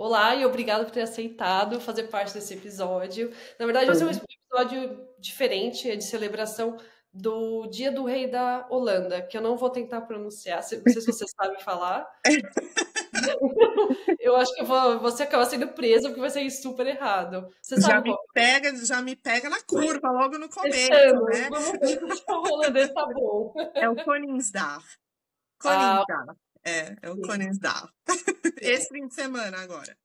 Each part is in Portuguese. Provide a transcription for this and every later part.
Olá e obrigado por ter aceitado fazer parte desse episódio. Na verdade, vai ser um episódio diferente, é de celebração do Dia do Rei da Holanda, que eu não vou tentar pronunciar, não sei se você sabe falar. Eu acho que você acaba sendo presa porque vai ser super errado. Você sabe qual Já me pega na curva logo no começo, Testando. né? Vamos ver se o holandês tá bom. É o Koningsdag. Ah, Koningsdag. É o sim. Koningsdag. Esse fim de semana agora.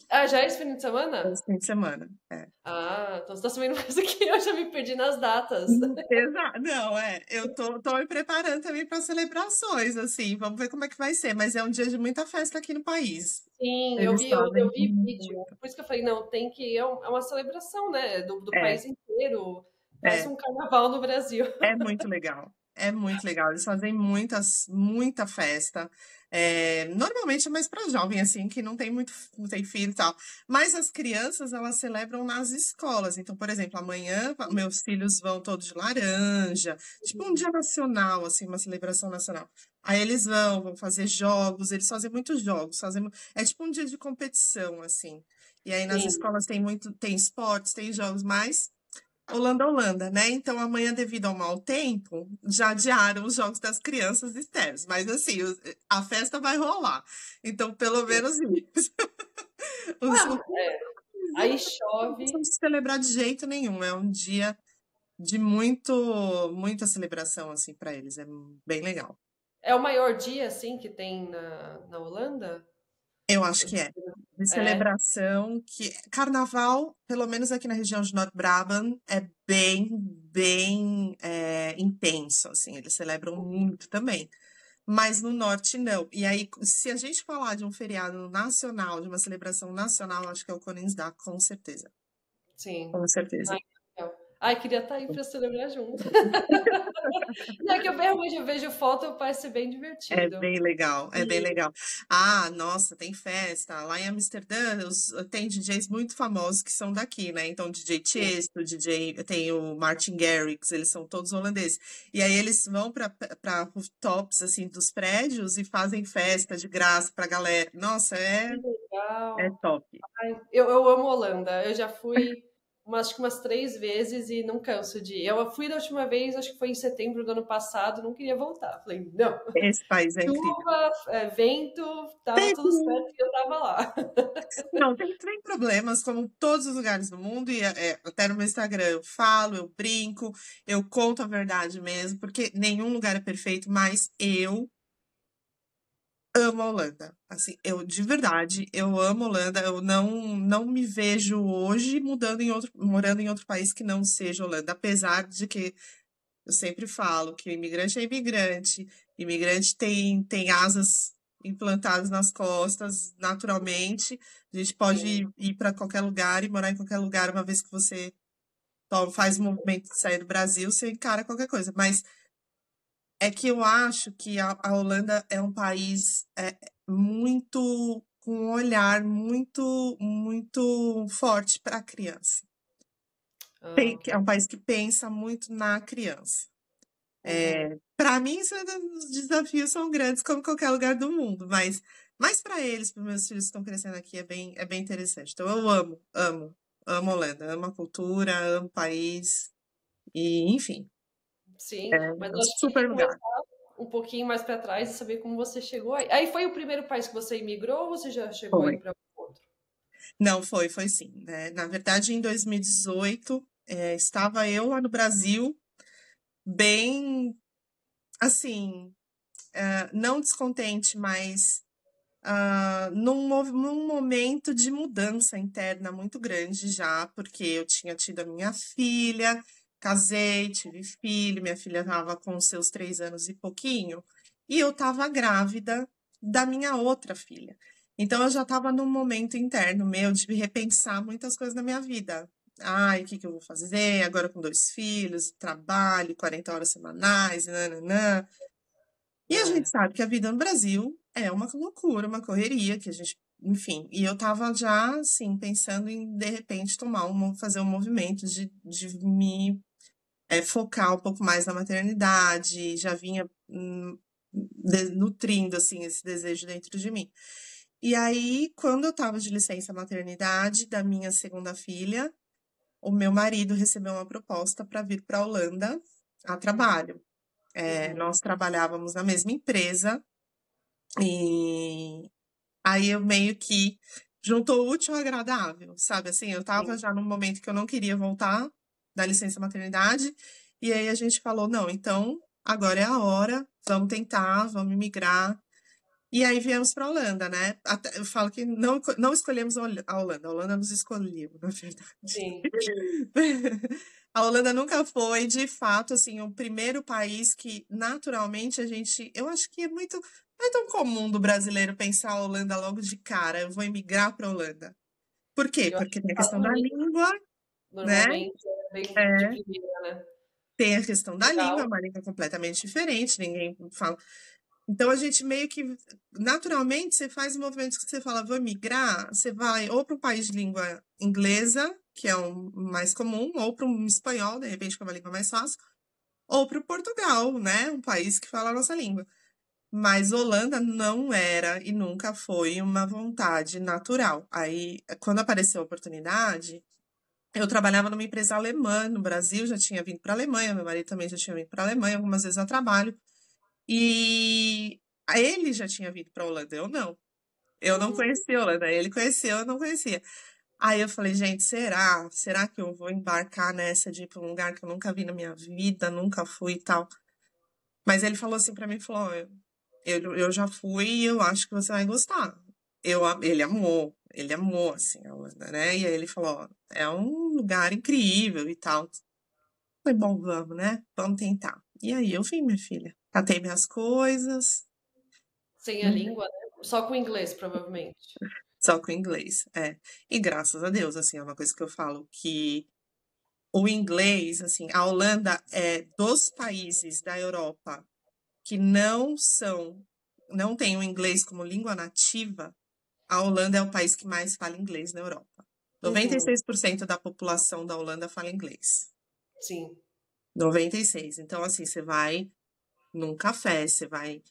Ah, já é esse fim de semana? Esse fim de semana. É. Ah, então você tá sabendo mais do que eu, já me perdi nas datas. Exato. Não, eu tô me preparando também para celebrações, assim. Vamos ver como é que vai ser. Mas é um dia de muita festa aqui no país. Sim, Eles eu fazem vi vídeo. muito. Por isso que eu falei, não, tem que. É uma celebração, né? Do É, país inteiro. Parece é. um carnaval no Brasil. É muito legal. É muito legal. Eles fazem muita festa. Normalmente é mais para jovem, assim, que não tem filho e tal. Mas as crianças, elas celebram nas escolas. Então, por exemplo, amanhã meus filhos vão todos de laranja, tipo um dia nacional, assim, uma celebração nacional. Aí eles vão fazer jogos, eles fazem muitos jogos, é tipo um dia de competição, assim. E aí nas Sim, escolas tem esportes, tem jogos mais. Holanda, né? Então amanhã, devido ao mau tempo, já adiaram os jogos das crianças externos. Mas assim, a festa vai rolar. Então, pelo sim. menos isso. Os É. não Aí precisam chove. de celebrar de jeito nenhum. É um dia de muita celebração, assim, para eles. É bem legal. É o maior dia, assim, que tem na Holanda? Eu acho que é. De É. celebração, que carnaval, pelo menos aqui na região de Noord-Brabant, é bem intenso, assim, eles celebram muito também. Mas no norte não. E aí, se a gente falar de um feriado nacional, de uma celebração nacional, acho que é o Koningsdag, com certeza. Sim. Com certeza. Ai, que legal. Ai, queria estar aí para celebrar junto. Não é que eu vejo foto, parece ser bem É divertido. bem legal, é bem E legal. Ah, nossa, tem festa. Lá em Amsterdã, tem DJs muito famosos que são daqui, né? Então, DJ Tiesto, tem o Martin Garrix, eles são todos holandeses. E aí eles vão para rooftops, assim, dos prédios e fazem festa de graça pra galera. Nossa, que é legal. top. Ai, eu amo Holanda. Eu já fui acho que umas 3 vezes e não canso de ir. Eu fui da última vez, acho que foi em setembro do ano passado, não queria voltar. Falei, não, Esse país é incrível. chuva, vento, tava tudo certo e eu tava lá. Não, tem problemas, como todos os lugares do mundo, e até no meu Instagram eu falo, eu brinco, eu conto a verdade mesmo, porque nenhum lugar é perfeito, mas eu amo a Holanda. Assim, eu de verdade, eu amo a Holanda, eu não me vejo hoje morando em outro país que não seja Holanda, apesar de que eu sempre falo que o imigrante é imigrante, imigrante tem asas implantadas nas costas naturalmente. A gente pode Sim, ir para qualquer lugar e morar em qualquer lugar, uma vez que você faz o movimento de sair do Brasil, você encara qualquer coisa. Mas é que eu acho que a Holanda é um país muito com um olhar muito forte para a criança. ah, É ok. um país que pensa muito na criança. Uhum. Para mim, os desafios são grandes, como qualquer lugar do mundo, mas para eles, para meus filhos que estão crescendo aqui, é bem interessante. Então, eu amo a Holanda, amo a cultura, amo o país, e enfim, Sim, mas é eu um acho que tem super que lugar. começar um pouquinho mais para trás e saber como você chegou aí. Aí foi o primeiro país que você imigrou ou você já chegou Foi. aí para outro? Não, foi sim, né? Na verdade, em 2018, estava eu lá no Brasil, bem, assim, não descontente, mas num momento de mudança interna muito grande já, porque eu tinha tido a minha filha, casei, tive filho, minha filha estava com seus 3 anos e pouquinho, e eu estava grávida da minha outra filha. Então eu já estava num momento interno meu de repensar muitas coisas na minha vida. Ai, o que que eu vou fazer agora com 2 filhos, trabalho, 40 horas semanais, nananã. E a gente É, sabe que a vida no Brasil é uma loucura, uma correria, que a gente, enfim. E eu tava já, assim, pensando em, de repente, fazer um movimento de me focar um pouco mais na maternidade, já vinha nutrindo, assim, esse desejo dentro de mim. E aí, quando eu estava de licença maternidade da minha segunda filha, o meu marido recebeu uma proposta para vir para a Holanda a trabalho. Uhum. Nós trabalhávamos na mesma empresa e aí eu meio que juntou o útil ao agradável, sabe? Assim, eu estava Sim. já num momento que eu não queria voltar da licença maternidade e aí a gente falou, não, então agora é a hora, vamos tentar, vamos migrar. E aí viemos para a Holanda, né? Eu falo que não escolhemos a Holanda nos escolheu, na verdade. Sim. A Holanda nunca foi, de fato, assim, o primeiro país que, naturalmente, eu acho que não é tão comum do brasileiro pensar a Holanda logo de cara, eu vou emigrar para a Holanda. Por quê? Eu acho Porque que tem a Estados questão da Unidos, língua, né? normalmente, é bem de É, primeira, né? tem a questão da língua, é Legal. uma língua completamente diferente, ninguém fala. Então a gente meio que, naturalmente, você faz movimentos que você fala, vou migrar, você vai ou para um país de língua inglesa, que é o mais comum, ou para um espanhol, de repente, que é uma língua mais fácil, ou para o Portugal, né? Um país que fala a nossa língua. Mas Holanda não era e nunca foi uma vontade natural. Aí, quando apareceu a oportunidade, eu trabalhava numa empresa alemã no Brasil, já tinha vindo para a Alemanha, meu marido também já tinha vindo para a Alemanha algumas vezes a trabalho. E ele já tinha vindo para a Holanda, eu não. Eu não Hum, conhecia a Holanda, ele conheceu, eu não conhecia. Aí eu falei, gente, será? Será que eu vou embarcar nessa de ir para um lugar que eu nunca vi na minha vida, nunca fui e tal? Mas ele falou assim para mim, falou, "Ó, eu já fui e eu acho que você vai gostar. Ele amou, assim, a Holanda, né? E aí ele falou, ó, é um lugar incrível e tal. Foi bom, vamos, né? Vamos tentar. E aí eu vim, minha filha. Catei minhas coisas, sem a língua, né? Só com inglês, provavelmente. só com inglês, é. E graças a Deus, assim, é uma coisa que eu falo que o inglês, assim, a Holanda é dos países da Europa que não tem o inglês como língua nativa, a Holanda é o país que mais fala inglês na Europa. Uhum, 96% da população da Holanda fala inglês. sim. 96%. Então, assim, você vai num café, você vai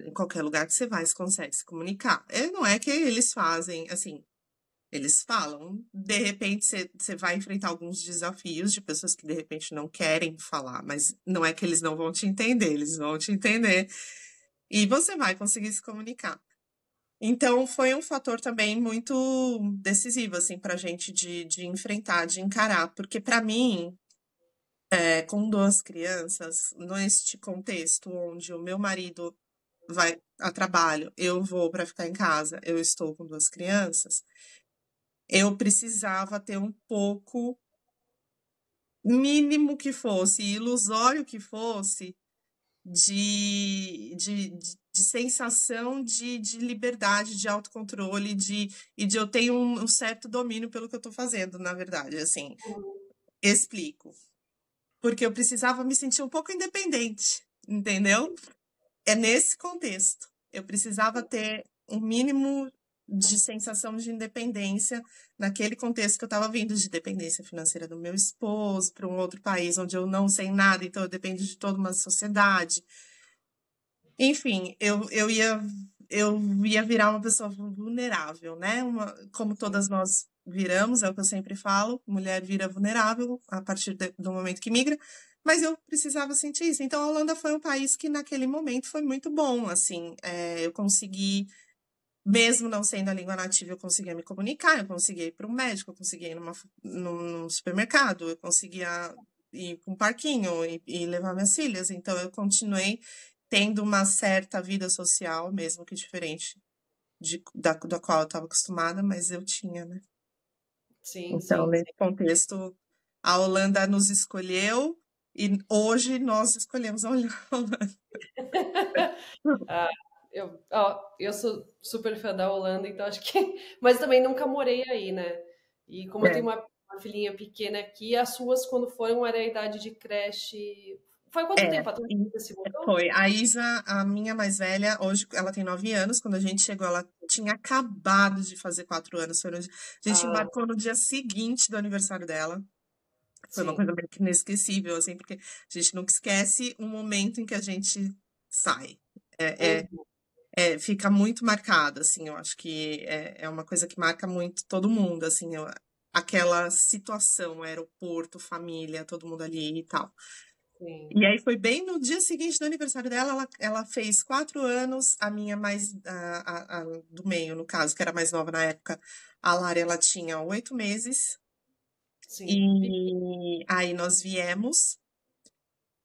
em qualquer lugar que você vai, você consegue se comunicar. Não é que eles fazem, assim, eles falam, de repente você vai enfrentar alguns desafios de pessoas que de repente não querem falar, mas não é que eles não vão te entender, eles vão te entender e você vai conseguir se comunicar. Então, foi um fator também muito decisivo, assim, pra gente de enfrentar, de encarar, porque para mim, com duas crianças, neste contexto onde o meu marido vai a trabalho, eu vou para ficar em casa, eu estou com duas crianças, eu precisava ter um pouco, mínimo que fosse, ilusório que fosse, de sensação de liberdade, de autocontrole, e de eu ter um certo domínio pelo que eu estou fazendo, na verdade, assim. Explico. Porque eu precisava me sentir um pouco independente, entendeu? É nesse contexto. Eu precisava ter um mínimo de sensação de independência naquele contexto que eu estava vindo de dependência financeira do meu esposo, para um outro país onde eu não sei nada, então eu dependo de toda uma sociedade. Enfim, eu ia virar uma pessoa vulnerável, né? Como todas nós viramos, é o que eu sempre falo, mulher vira vulnerável a partir do momento que migra, mas eu precisava sentir isso. Então, a Holanda foi um país que naquele momento foi muito bom, assim, eu consegui, mesmo não sendo a língua nativa, eu conseguia me comunicar, eu conseguia ir para um médico, eu conseguia ir num supermercado, eu conseguia ir para um parquinho e levar minhas filhas, então eu continuei tendo uma certa vida social, mesmo que diferente da qual eu estava acostumada, mas eu tinha, né? Sim, Então, sim, nesse contexto, a Holanda nos escolheu e hoje nós escolhemos a Holanda. Ah, eu sou super fã da Holanda, então acho que. Mas também nunca morei aí, né? E como eu É, tenho uma filhinha pequena aqui, as suas, quando foram, era a idade de creche. Foi quanto é, tempo atrás e que você se mudou? foi. A Isa, a minha mais velha, hoje ela tem 9 anos. Quando a gente chegou, ela tinha acabado de fazer 4 anos. A gente Ah, embarcou no dia seguinte do aniversário dela. Foi uma sim. coisa meio que inesquecível, assim, porque a gente nunca esquece o momento em que a gente sai. É, é, Uhum. fica muito marcado, assim, eu acho que é uma coisa que marca muito todo mundo, assim, aquela situação, aeroporto, família, todo mundo ali e tal. Sim. E aí foi bem no dia seguinte do aniversário dela, ela fez 4 anos, a minha mais, a do meio, no caso, que era mais nova na época, a Lara, ela tinha 8 meses, Sim. e aí nós viemos,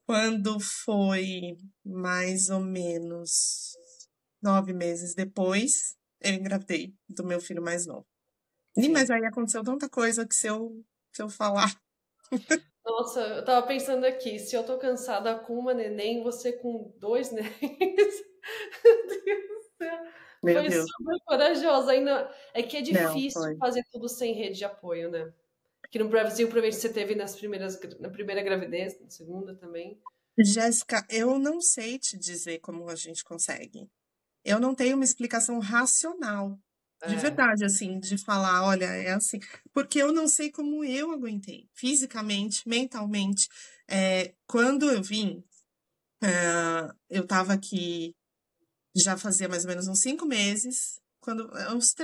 quando foi mais ou menos 9 meses depois, eu engravidei do meu filho mais novo. Mas Sim. aí aconteceu tanta coisa que se eu falar. Nossa, eu tava pensando aqui, se eu tô cansada com uma neném, você com dois nenéns. Meu Deus do céu. Meu Foi Deus, super corajosa. Ainda é que é não, difícil foi. fazer tudo sem rede de apoio, né? Que no Brasil, provavelmente você teve na primeira gravidez, na segunda também. Jéssica, eu não sei te dizer como a gente consegue. Eu não tenho uma explicação racional, de É. verdade, assim, de falar, olha, é assim, porque eu não sei como eu aguentei, fisicamente, mentalmente. Quando eu vim, eu estava aqui já fazia mais ou menos uns 5 meses, quando uns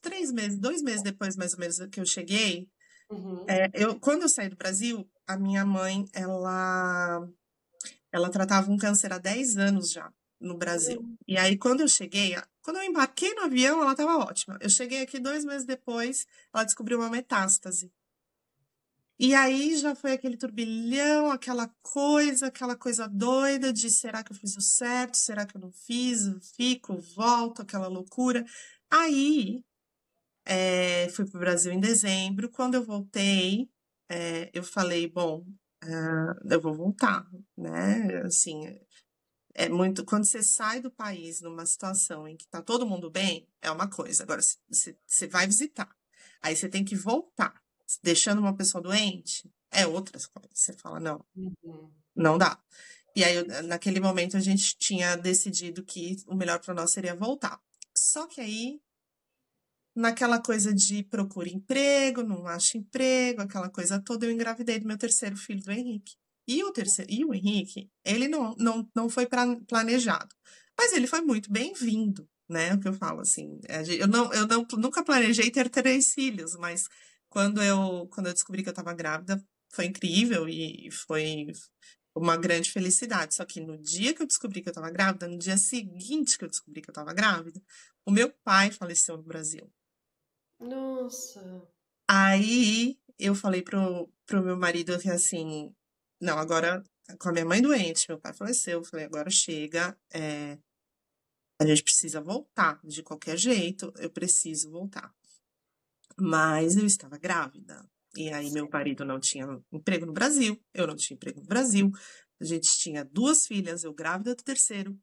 3 meses, 2 meses depois, mais ou menos, que eu cheguei, Uhum. quando eu saí do Brasil, a minha mãe, ela tratava um câncer há 10 anos já no Brasil. Não. E aí, quando eu embarquei no avião, ela estava ótima. Eu cheguei aqui 2 meses depois, ela descobriu uma metástase. E aí já foi aquele turbilhão, aquela coisa doida de será que eu fiz o certo? Será que eu não fiz? Eu fico, volto, aquela loucura. Aí, fui para o Brasil em dezembro. Quando eu voltei, eu falei, bom, eu vou voltar, né? Assim, é muito. Quando você sai do país numa situação em que tá todo mundo bem, é uma coisa. Agora, se você vai visitar, aí você tem que voltar, deixando uma pessoa doente, é outras coisas. Você fala, não, Uhum. não dá. E aí, naquele momento, a gente tinha decidido que o melhor para nós seria voltar. Só que aí, naquela coisa de procura emprego, não acha emprego, aquela coisa toda, eu engravidei do meu terceiro filho, do Henrique. E o Henrique, ele não foi planejado, mas ele foi muito bem-vindo, né? O que eu falo assim, nunca planejei ter 3 filhos, mas quando eu descobri que eu estava grávida, foi incrível e foi uma grande felicidade. Só que no dia que eu descobri que eu estava grávida, no dia seguinte que eu descobri que eu estava grávida, o meu pai faleceu no Brasil. Nossa. Aí eu falei pro meu marido que assim, não, agora com a minha mãe doente, meu pai faleceu, eu falei, agora chega, a gente precisa voltar, de qualquer jeito, eu preciso voltar. Mas eu estava grávida. E aí meu marido não tinha emprego no Brasil, eu não tinha emprego no Brasil, a gente tinha 2 filhas, eu grávida do terceiro.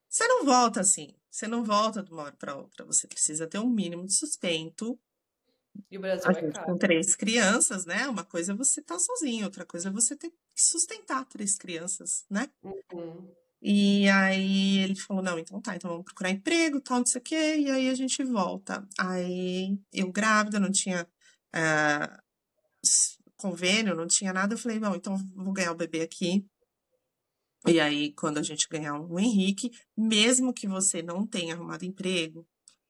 Você não volta assim, você não volta de uma hora para outra, você precisa ter um mínimo de sustento. E o A Brasil é gente com caro. 3 crianças, né, uma coisa é você estar sozinho, outra coisa é você ter que sustentar 3 crianças, né. Uhum. E aí ele falou: "Não, então tá, então vamos procurar emprego, tal, não sei o quê, e aí a gente volta". Aí eu grávida, não tinha, ah, convênio, não tinha nada, eu falei: "Não, então vou ganhar o bebê aqui". E aí quando a gente ganhar um Henrique, mesmo que você não tenha arrumado emprego,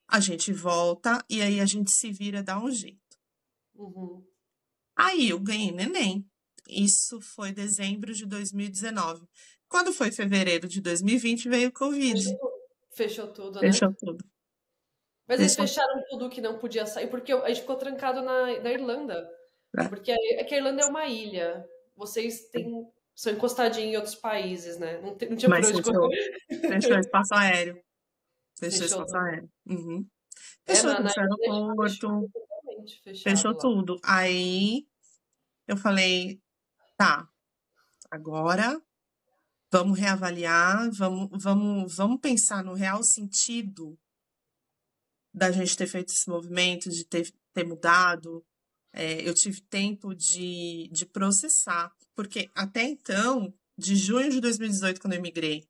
a gente volta e aí a gente se vira, dá um jeito. Uhum. Aí eu ganhei neném. Isso foi dezembro de 2019. Quando foi fevereiro de 2020, veio o Covid. Fechou tudo, né? Fechou tudo. Mas eles Fechou fecharam tudo que não podia sair, porque a gente ficou trancado na Irlanda. tudo. Porque é que a Irlanda é uma ilha. Vocês são encostadinhos em outros países, né? Não tinha por Mas onde correr. fechou espaço aéreo. Fechou Fechou espaço tudo. aéreo. Uhum. É, Fechou, na fechou Irlanda já fechou aeroporto, totalmente fechado fechou lá. tudo. Aí eu falei, tá, agora vamos reavaliar, vamos pensar no real sentido da gente ter feito esse movimento, de ter mudado. Eu tive tempo de processar, porque até então, de junho de 2018, quando eu imigrei,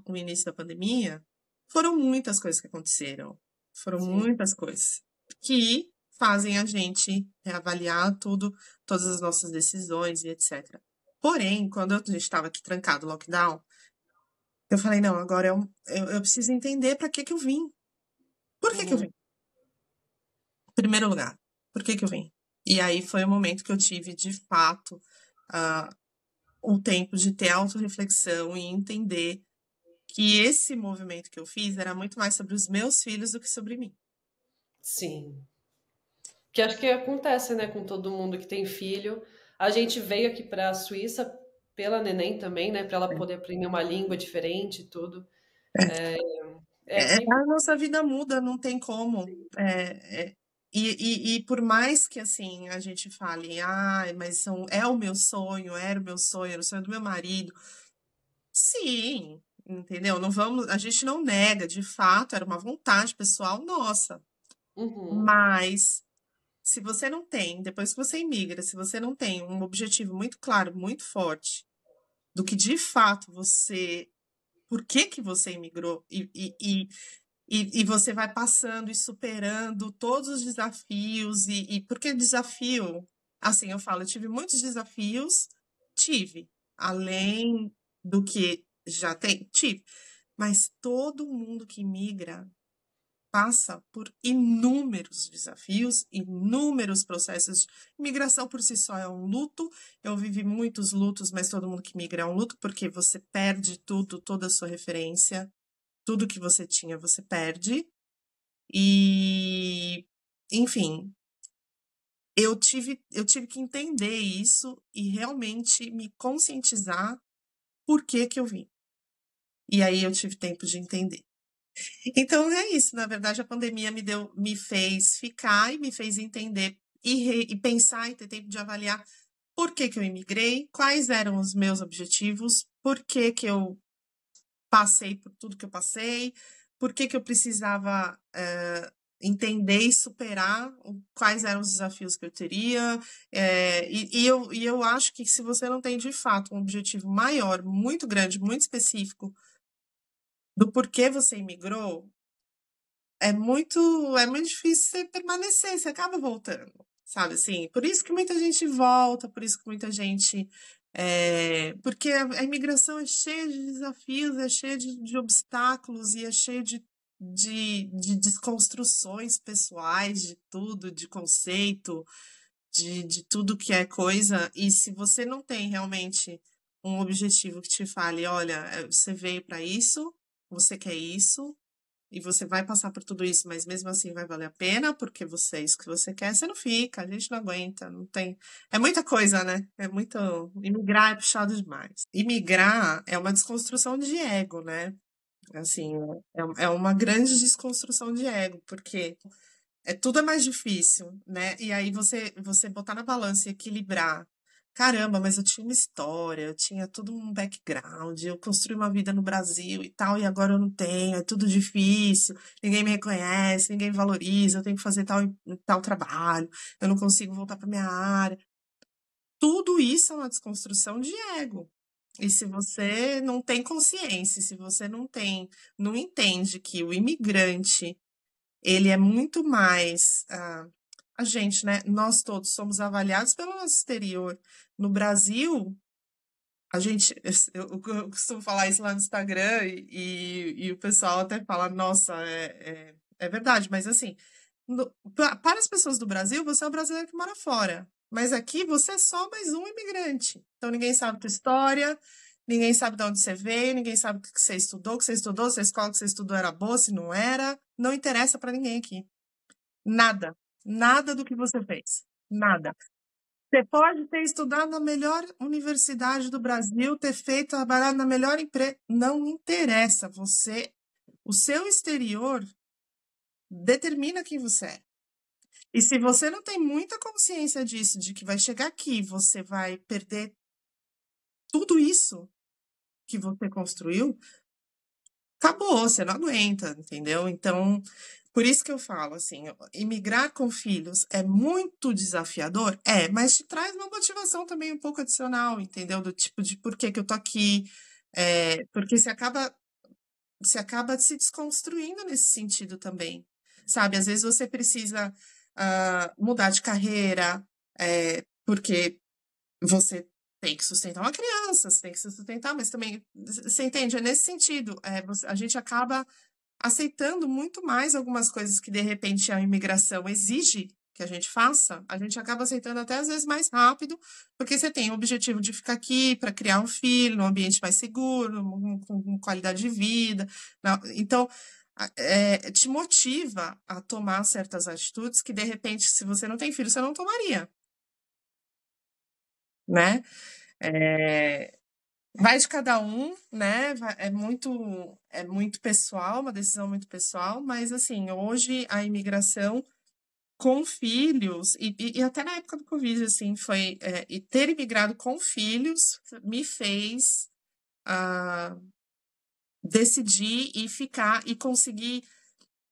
o início da pandemia, foram muitas coisas que aconteceram. Foram Sim. muitas coisas que fazem a gente reavaliar tudo, todas as nossas decisões e etc. Porém, quando a gente estava aqui trancado, lockdown, Eu falei, não, agora eu preciso entender para que eu vim. Por que eu vim? Uhum. Em primeiro lugar, por que eu vim? E aí foi o momento que eu tive, de fato, ah, o tempo de ter autorreflexão e entender que esse movimento que eu fiz era muito mais sobre os meus filhos do que sobre mim. Sim. Que acho que acontece, né, com todo mundo que tem filho. A gente veio aqui para a Suíça pela neném também, né, para ela poder aprender uma língua diferente e tudo. É bem. A nossa vida muda, não tem como. E por mais que assim a gente fale, mas é o meu sonho, era o meu sonho, era o sonho do meu marido. Sim, entendeu? Não vamos, a gente não nega, de fato, era uma vontade pessoal nossa. Uhum, Mas se você não tem, depois que você imigra, se você não tem um objetivo muito claro, muito forte, do que de fato por que que você imigrou e você vai passando e superando todos os desafios e porque desafio, assim, eu falo, eu tive muitos desafios, tive, além do que já tem, tive, mas todo mundo que migra passa por inúmeros desafios, inúmeros processos. Migração por si só é um luto. Eu vivi muitos lutos, mas todo mundo que migra é um luto porque você perde tudo, toda a sua referência, tudo que você tinha, você perde. E, enfim, eu tive que entender isso e realmente me conscientizar por que que eu vim. E aí eu tive tempo de entender. Então é isso, na verdade a pandemia me fez ficar e me fez entender e pensar e ter tempo de avaliar por que que eu imigrei, quais eram os meus objetivos, por que que eu passei por tudo que eu passei, por que que eu precisava entender e superar quais eram os desafios que eu teria. E eu acho que se você não tem de fato um objetivo maior, muito grande, muito específico do porquê você imigrou, é muito difícil você permanecer, você acaba voltando, sabe assim? Por isso que muita gente volta, por isso que muita gente. Porque a imigração é cheia de desafios, é cheia de obstáculos e é cheia de desconstruções pessoais, de tudo, de conceito, de tudo que é coisa. E se você não tem realmente um objetivo que te fale, olha, você veio para isso, você quer isso, e você vai passar por tudo isso, mas mesmo assim vai valer a pena, porque você é isso que você quer, você não fica, a gente não aguenta, não tem. É muita coisa, né? É muito. Imigrar é puxado demais. Imigrar é uma desconstrução de ego, né? Assim, é uma grande desconstrução de ego, porque tudo é mais difícil, né? E aí você botar na balança e equilibrar. Caramba, mas eu tinha uma história, eu tinha todo um background, eu construí uma vida no Brasil e tal, e agora eu não tenho, é tudo difícil, ninguém me reconhece, ninguém me valoriza, eu tenho que fazer tal trabalho, eu não consigo voltar para minha área. Tudo isso é uma desconstrução de ego. E se você não tem consciência, se você não entende que o imigrante ele é muito mais. A gente, né? Nós todos somos avaliados pelo nosso exterior. No Brasil, a gente. Eu costumo falar isso lá no Instagram e o pessoal até fala: nossa, é verdade, mas assim, para as pessoas do Brasil, você é o brasileiro que mora fora. Mas aqui você é só mais um imigrante. Então ninguém sabe tua história, ninguém sabe de onde você veio, ninguém sabe o que você estudou, se a escola que você estudou era boa, se não era. Não interessa para ninguém aqui. Nada. Nada do que você fez. Nada. Você pode ter estudado na melhor universidade do Brasil, ter feito, trabalhado na melhor empresa. Não interessa. O seu exterior determina quem você é. E se você não tem muita consciência disso, de que vai chegar aqui, você vai perder tudo isso que você construiu, acabou, você não aguenta, entendeu? Então, por isso que eu falo assim, imigrar com filhos é muito desafiador? É, mas te traz uma motivação também um pouco adicional, entendeu? Do tipo de por que que eu tô aqui, porque você acaba se desconstruindo nesse sentido também, sabe? Às vezes você precisa mudar de carreira, porque você tem que sustentar uma criança, você tem que se sustentar, mas também, você entende? É nesse sentido, a gente acaba aceitando muito mais algumas coisas que de repente a imigração exige que a gente faça, a gente acaba aceitando até às vezes mais rápido, porque você tem o objetivo de ficar aqui para criar um filho num ambiente mais seguro, com qualidade de vida. Então, te motiva a tomar certas atitudes que de repente, se você não tem filho, você não tomaria, né? É, vai de cada um, né? É muito pessoal, uma decisão muito pessoal, mas assim, hoje a imigração com filhos, e até na época do Covid, assim, e ter imigrado com filhos me fez decidir e ficar e conseguir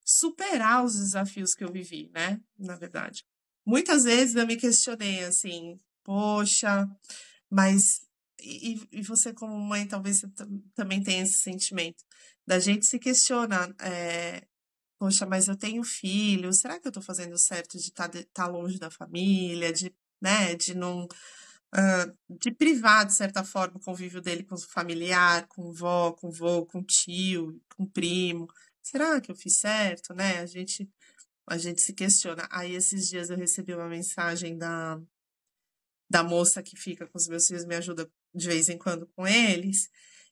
superar os desafios que eu vivi, né? Na verdade. Muitas vezes eu me questionei assim, poxa, mas e você como mãe talvez você também tenha esse sentimento da gente se questiona, poxa, mas eu tenho filho, será que eu tô fazendo certo de estar longe da família, de, né, de não, de privar, de certa forma, o convívio dele com o familiar, com vó, com vô, com tio, com primo. Será que eu fiz certo, né? A gente se questiona. Aí, esses dias eu recebi uma mensagem da moça que fica com os meus filhos, me ajuda de vez em quando com eles.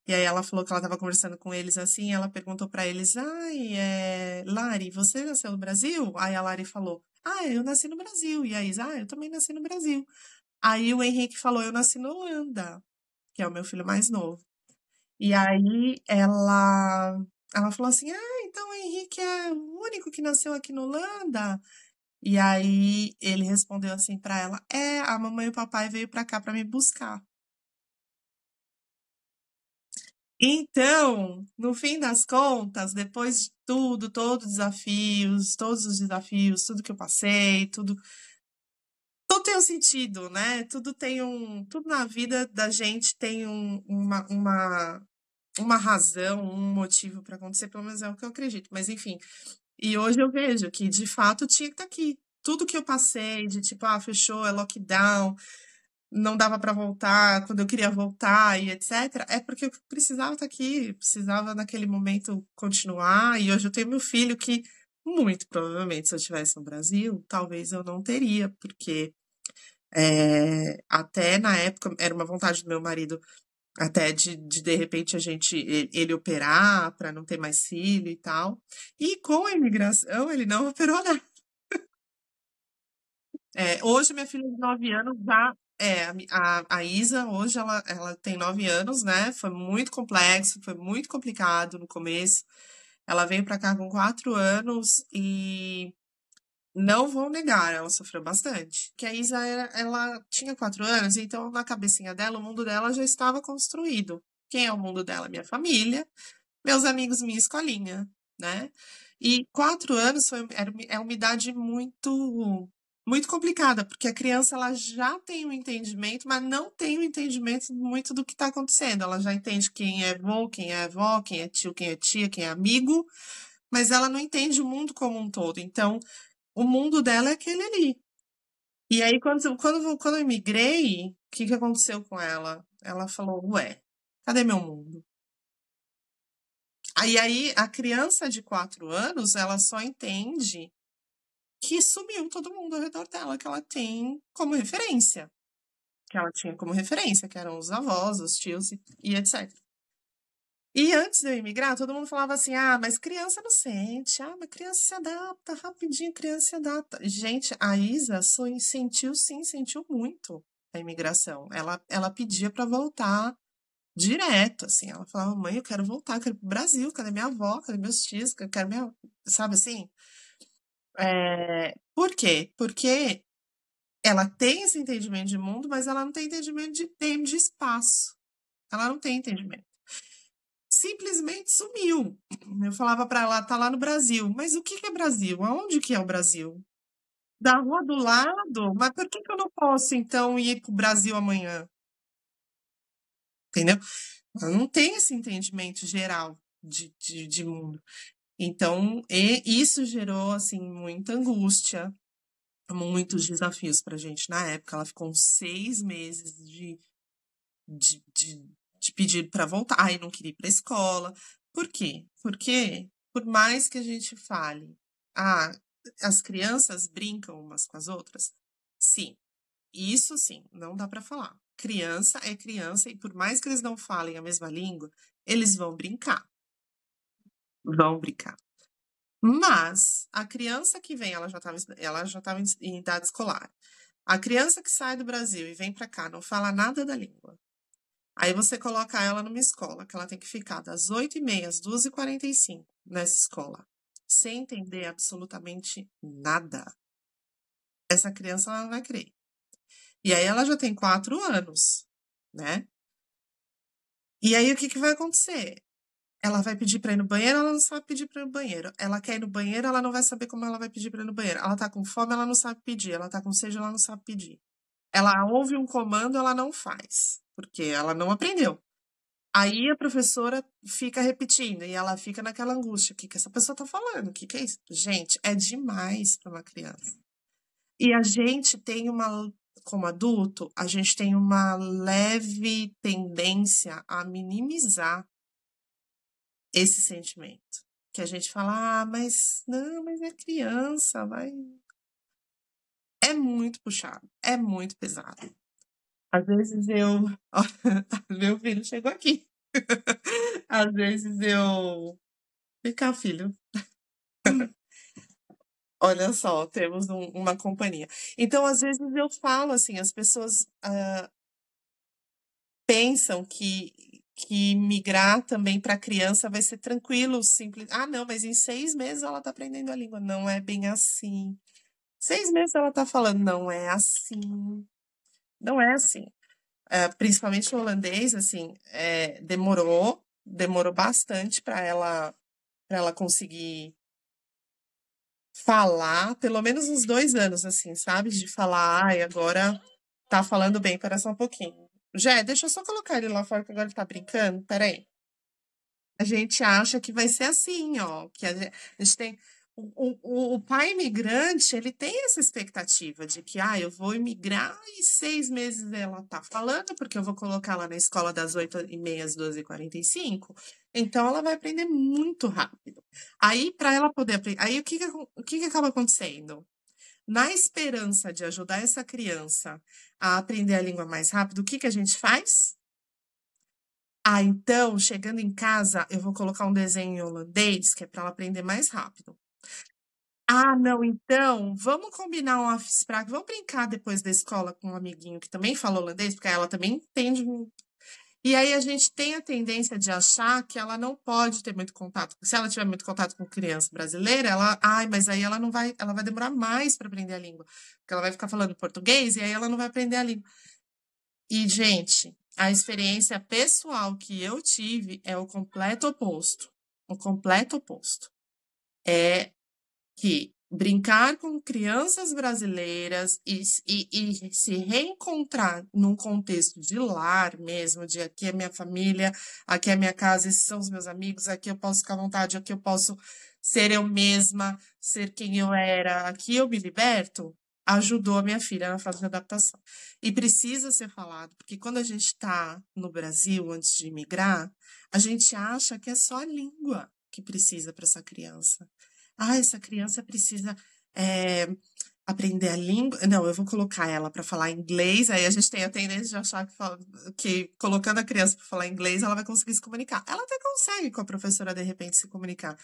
E aí ela falou que ela estava conversando com eles assim, e ela perguntou para eles: ai, Lari, você nasceu no Brasil? Aí a Lari falou: ah, eu nasci no Brasil. E a Isa: ah, eu também nasci no Brasil. Aí o Henrique falou: eu nasci na Holanda, que é o meu filho mais novo. E aí ela falou assim: ah, então o Henrique é o único que nasceu aqui na Holanda? E aí ele respondeu assim pra ela: a mamãe e o papai veio pra cá pra me buscar. Então, no fim das contas, depois de tudo, todos os desafios, tudo que eu passei, tudo tem um sentido, né? Tudo na vida da gente tem uma razão, um motivo para acontecer, pelo menos é o que eu acredito. Mas enfim, e hoje eu vejo que de fato tinha que estar aqui. Tudo que eu passei, de tipo, fechou, é lockdown, não dava para voltar, quando eu queria voltar e etc., é porque eu precisava estar aqui, precisava naquele momento continuar. E hoje eu tenho meu filho que, muito provavelmente, se eu estivesse no Brasil, talvez eu não teria, porque até na época era uma vontade do meu marido até de repente ele operar para não ter mais filho e tal. E com a imigração ele não operou nada. Hoje minha filha de 9 anos já a Isa hoje ela tem 9 anos, né? Foi muito complexo, foi muito complicado no começo. Ela veio para cá com 4 anos e não vou negar, ela sofreu bastante. Que a Isa ela tinha 4 anos, então na cabecinha dela, o mundo dela já estava construído. Quem é o mundo dela? Minha família, meus amigos, minha escolinha, né? E 4 anos é uma idade muito, muito complicada, porque a criança ela já tem um entendimento, mas não tem um entendimento muito do que está acontecendo. Ela já entende quem é vô, quem é avó, quem é tio, quem é tia, quem é amigo, mas ela não entende o mundo como um todo. Então, o mundo dela é aquele ali. E aí, quando eu migrei, o que aconteceu com ela? Ela falou, ué, cadê meu mundo? Aí a criança de 4 anos, ela só entende que sumiu todo mundo ao redor dela, que ela tem como referência. Que ela tinha como referência, que eram os avós, os tios e etc. E antes de eu imigrar, todo mundo falava assim: mas criança não sente, mas criança se adapta, rapidinho, criança se adapta. Gente, a Isa sentiu sim, sentiu muito a imigração. Ela pedia para voltar direto, assim. Ela falava: mãe, eu quero voltar, eu quero ir pro Brasil, cadê minha avó, cadê meus tios, eu quero minha. Sabe assim? Por quê? Porque ela tem esse entendimento de mundo, mas ela não tem entendimento de tempo, de espaço. Ela não tem entendimento. Simplesmente sumiu. Eu falava para ela, tá lá no Brasil. Mas o que é Brasil? Aonde que é o Brasil? Da rua do lado? Mas por que eu não posso, então, ir pro Brasil amanhã? Entendeu? Ela não tem esse entendimento geral de mundo. Então, isso gerou, assim, muita angústia, muitos desafios pra gente na época. Ela ficou uns 6 meses de pedir para voltar. Ai, não queria ir para a escola. Por quê? Porque, por mais que a gente fale, as crianças brincam umas com as outras, sim, isso sim, não dá para falar. Criança é criança e por mais que eles não falem a mesma língua, eles vão brincar. Vão brincar. Mas a criança que vem, ela já estava em idade escolar. A criança que sai do Brasil e vem para cá, não fala nada da língua. Aí você coloca ela numa escola que ela tem que ficar das 8h30 às 2h45 nessa escola, sem entender absolutamente nada. Essa criança ela não vai crer. E aí ela já tem 4 anos, né? E aí o que vai acontecer? Ela vai pedir para ir no banheiro, ela não sabe pedir para ir no banheiro. Ela quer ir no banheiro, ela não vai saber como ela vai pedir para ir no banheiro. Ela tá com fome, ela não sabe pedir. Ela tá com sede, ela não sabe pedir. Ela ouve um comando, ela não faz, porque ela não aprendeu. Aí a professora fica repetindo e ela fica naquela angústia. O que essa pessoa tá falando? O que é isso? Gente, é demais para uma criança. E a gente tem como adulto, a gente tem uma leve tendência a minimizar esse sentimento. Que a gente fala, mas não, mas é criança, vai. É muito puxado, é muito pesado. Às vezes ó, meu filho chegou aqui. Às vezes vem cá, filho. Olha só, temos uma companhia. Então, às vezes eu falo assim, as pessoas pensam que migrar também para criança vai ser tranquilo, simples. Ah, não, mas em 6 meses ela tá aprendendo a língua. Não é bem assim. 6 meses ela tá falando, não é assim. Não é assim. Principalmente o holandês, assim, demorou bastante para ela conseguir falar, pelo menos uns 2 anos, assim, sabe? De falar, ai, agora tá falando bem, espera só um pouquinho. Jé, deixa eu só colocar ele lá fora que agora ele tá brincando, peraí. A gente acha que vai ser assim, ó, que a gente tem... O pai imigrante, ele tem essa expectativa de que, eu vou imigrar e 6 meses ela tá falando, porque eu vou colocar ela na escola das 8h30 às 12h45, então ela vai aprender muito rápido. Aí, para ela poder aprender, aí o que acaba acontecendo? Na esperança de ajudar essa criança a aprender a língua mais rápido, o que a gente faz? Então, chegando em casa, eu vou colocar um desenho em holandês, que é para ela aprender mais rápido. Não, então, vamos combinar um office prático, vamos brincar depois da escola com um amiguinho que também fala holandês, porque ela também entende. E aí a gente tem a tendência de achar que ela não pode ter muito contato. Se ela tiver muito contato com criança brasileira, mas aí ela não vai, ela vai demorar mais para aprender a língua, porque ela vai ficar falando português e aí ela não vai aprender a língua. E, gente, a experiência pessoal que eu tive é o completo oposto. O completo oposto. É que brincar com crianças brasileiras e se reencontrar num contexto de lar mesmo, de aqui é minha família, aqui é minha casa, esses são os meus amigos, aqui eu posso ficar à vontade, aqui eu posso ser eu mesma, ser quem eu era, aqui eu me liberto, ajudou a minha filha na fase de adaptação. E precisa ser falado, porque quando a gente está no Brasil, antes de imigrar, a gente acha que é só a língua que precisa para essa criança. Essa criança precisa aprender a língua. Não, eu vou colocar ela para falar inglês. Aí a gente tem a tendência de achar que colocando a criança para falar inglês, ela vai conseguir se comunicar. Ela até consegue com a professora, de repente, se comunicar.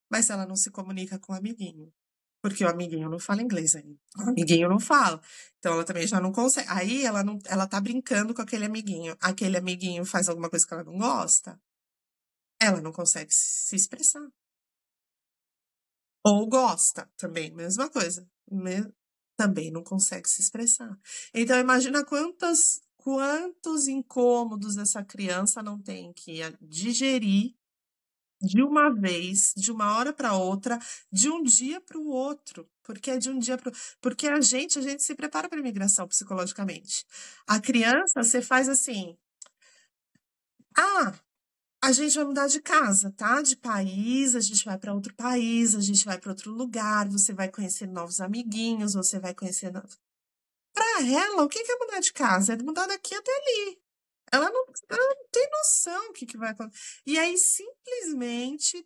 Mas ela não se comunica com o amiguinho. Porque o amiguinho não fala inglês ainda. O amiguinho não fala. Então ela também já não consegue. Aí ela tá brincando com aquele amiguinho. Aquele amiguinho faz alguma coisa que ela não gosta. Ela não consegue se expressar. Ou gosta também, mesma coisa. Também não consegue se expressar. Então, imagina quantos incômodos essa criança não tem que digerir de uma vez, de uma hora para outra, de um dia para o outro. Porque é de um dia para Porque a gente se prepara para a imigração psicologicamente. A criança, você faz assim. A gente vai mudar de casa, tá? De país, a gente vai para outro país, a gente vai para outro lugar, você vai conhecer novos amiguinhos, você vai conhecer. Para ela, o que é mudar de casa? É mudar daqui até ali. ela não tem noção o que que vai acontecer. E aí, simplesmente,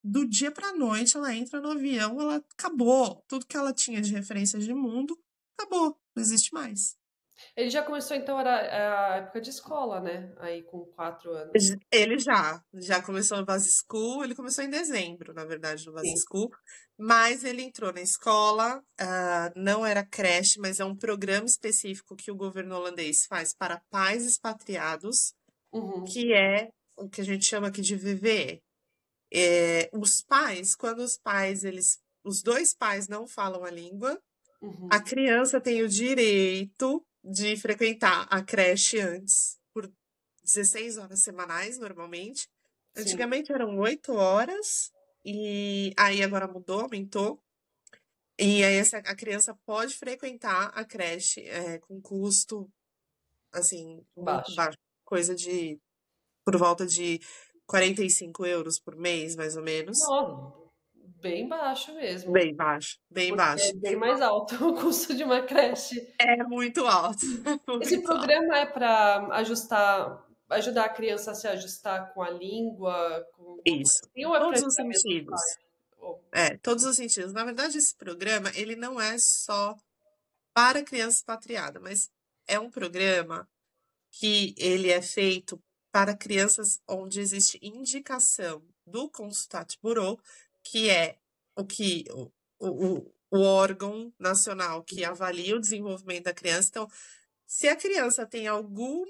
do dia pra noite, ela entra no avião, ela acabou. Tudo que ela tinha de referências de mundo, acabou. Não existe mais. Ele já começou, então, era a época de escola, né? Aí com 4 anos. Ele já começou no Base School, ele começou em dezembro, na verdade, no Base Sim. School, mas ele entrou na escola, não era creche, mas é um programa específico que o governo holandês faz para pais expatriados, Uhum, que é o que a gente chama aqui de VVE. Os pais, quando os dois pais não falam a língua, a uhum. criança tem o direito de frequentar a creche antes, por 16 horas semanais, normalmente. Sim, Antigamente eram 8 horas, e aí agora mudou, aumentou. E aí a criança pode frequentar a creche com custo, assim, muito baixo. baixo, coisa por volta de 45 euros por mês, mais ou menos. Não, bem baixo mesmo, Bem baixo, bem porque é baixo. bem mais alto o custo de uma creche. É muito alto, Esse muito alto. programa é para ajudar a criança a se ajustar com a língua, com alguma coisa Isso, assim, ou é para todos os ajudar mesmo os sentidos. pais? Ou- Todos os sentidos. Na verdade, esse programa, ele não é só para criança expatriada, mas é um programa que ele é feito para crianças onde existe indicação do Consultat-Bureau, que é o órgão nacional que avalia o desenvolvimento da criança. Então, se a criança tem algum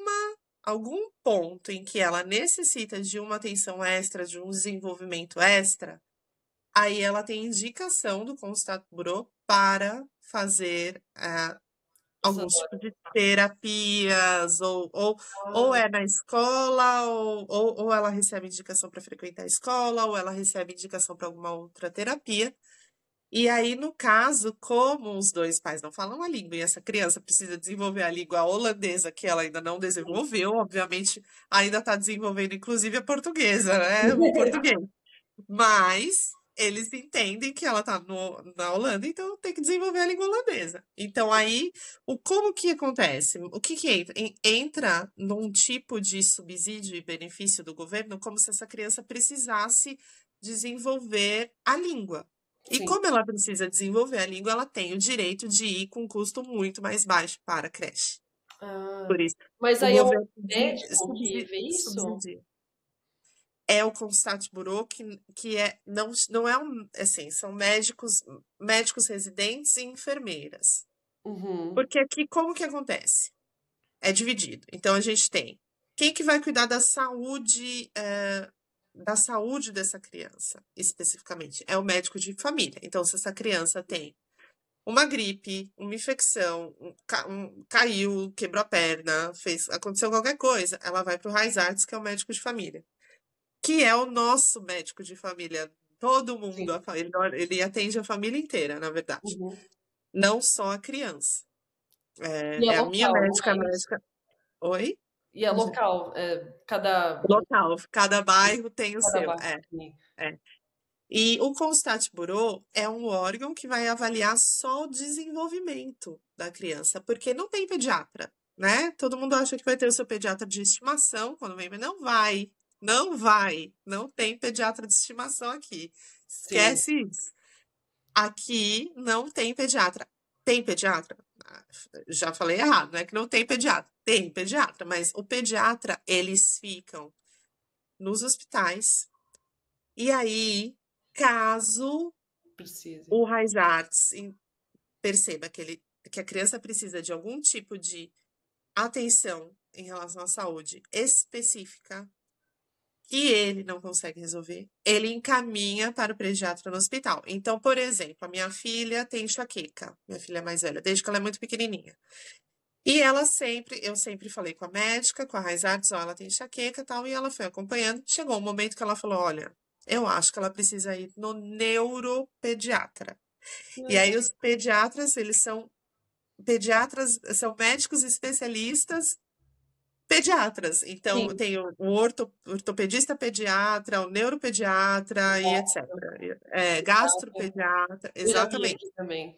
ponto em que ela necessita de uma atenção extra, de um desenvolvimento extra, aí ela tem indicação do Consultat Bureau para fazer alguns Essas tipos de terapias, ou horas. é na escola, ou ela recebe indicação para frequentar a escola, ou ela recebe indicação para alguma outra terapia. E aí, no caso, como os dois pais não falam a língua e essa criança precisa desenvolver a língua holandesa, que ela ainda não desenvolveu, obviamente, ainda está desenvolvendo, inclusive, a portuguesa, né? O português. Mas eles entendem que ela está na Holanda, então tem que desenvolver a língua holandesa. Então, aí, como que acontece? O que que entra? Entra num tipo de subsídio e benefício do governo, como se essa criança precisasse desenvolver a língua. E Sim. como ela precisa desenvolver a língua, ela tem o direito de ir com um custo muito mais baixo para a creche. Ah, Por isso, mas o aí é o governo médico que vê isso? subsidia. É o Constat Bureau, que não é assim, são médicos residentes e enfermeiras. Uhum, Porque aqui, como que acontece? É dividido. Então, a gente tem quem que vai cuidar da saúde dessa criança, especificamente? É o médico de família. Então, se essa criança tem uma gripe, uma infecção, caiu, quebrou a perna, aconteceu qualquer coisa, ela vai para o Raiz Arts, que é o médico de família, que é o nosso médico de família. Todo mundo, sim. ele atende a família inteira, na verdade, Uhum. não só a criança. E é É a minha local, não médica é isso? médica. Oi? E é local, Local, cada bairro tem o cada seu. bairro tem. É. E o Constat Bureau é um órgão que vai avaliar só o desenvolvimento da criança, porque não tem pediatra, né? Todo mundo acha que vai ter o seu pediatra de estimação quando vem, mas não vai. Não vai. Não tem pediatra de estimação aqui. Sim, Esquece isso. Aqui não tem pediatra. Tem pediatra? Já falei errado, não é que não tem pediatra. Tem pediatra, mas o pediatra, eles ficam nos hospitais. E aí, caso precisa. o Raiz Arts perceba que a criança precisa de algum tipo de atenção em relação à saúde específica, que ele não consegue resolver, ele encaminha para o pediatra no hospital. Então, por exemplo, a minha filha tem enxaqueca, minha filha mais velha, desde que ela é muito pequenininha. E eu sempre falei com a médica, com a Raiz Arts, ó, ela tem enxaqueca e tal, e ela foi acompanhando. Chegou um momento que ela falou: olha, eu acho que ela precisa ir no neuropediatra. E aí, os são médicos especialistas pediatras. Então, Sim, tem o ortopedista pediatra, o neuropediatra e etc. Gastropediatra, eu já vi exatamente. aqui também.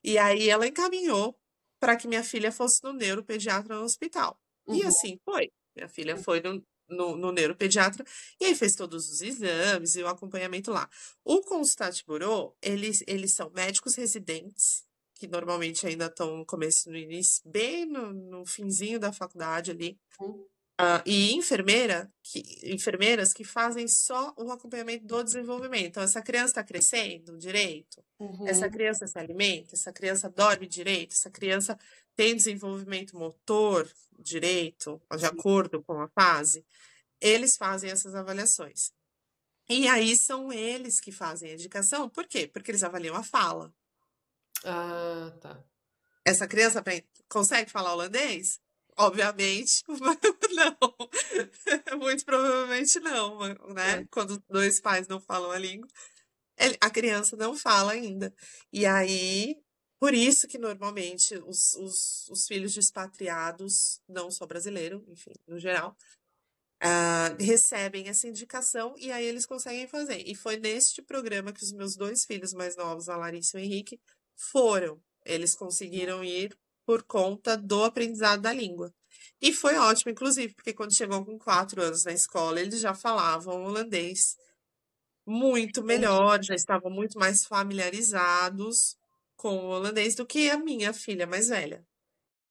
E aí ela encaminhou para que minha filha fosse no neuropediatra no hospital. E Uhum. assim foi. Minha filha foi no neuropediatra e aí fez todos os exames e o acompanhamento lá. O Consultat Bureau, eles são médicos residentes, que normalmente ainda estão no começo, no início, bem no finzinho da faculdade ali. Uhum. E enfermeiras que fazem só o acompanhamento do desenvolvimento. Então, essa criança está crescendo direito, essa Uhum. criança se alimenta, essa criança dorme direito, essa criança tem desenvolvimento motor direito, de Sim. acordo com a fase. Eles fazem essas avaliações. E aí são eles que fazem a indicação. Por quê? Porque eles avaliam a fala. Ah, tá. Essa criança consegue falar holandês? Obviamente, não. Muito provavelmente não, né? É. Quando os dois pais não falam a língua, a criança não fala ainda. E aí, por isso que normalmente os filhos de expatriados, não só brasileiro, enfim, no geral, recebem essa indicação e aí eles conseguem fazer. E foi neste programa que os meus dois filhos mais novos, a Larissa e o Henrique, foram. Eles conseguiram ir por conta do aprendizado da língua. E foi ótimo, inclusive, porque quando chegou com 4 anos na escola, eles já falavam holandês muito Entendi. melhor, já estavam muito mais familiarizados com o holandês do que a minha filha mais velha.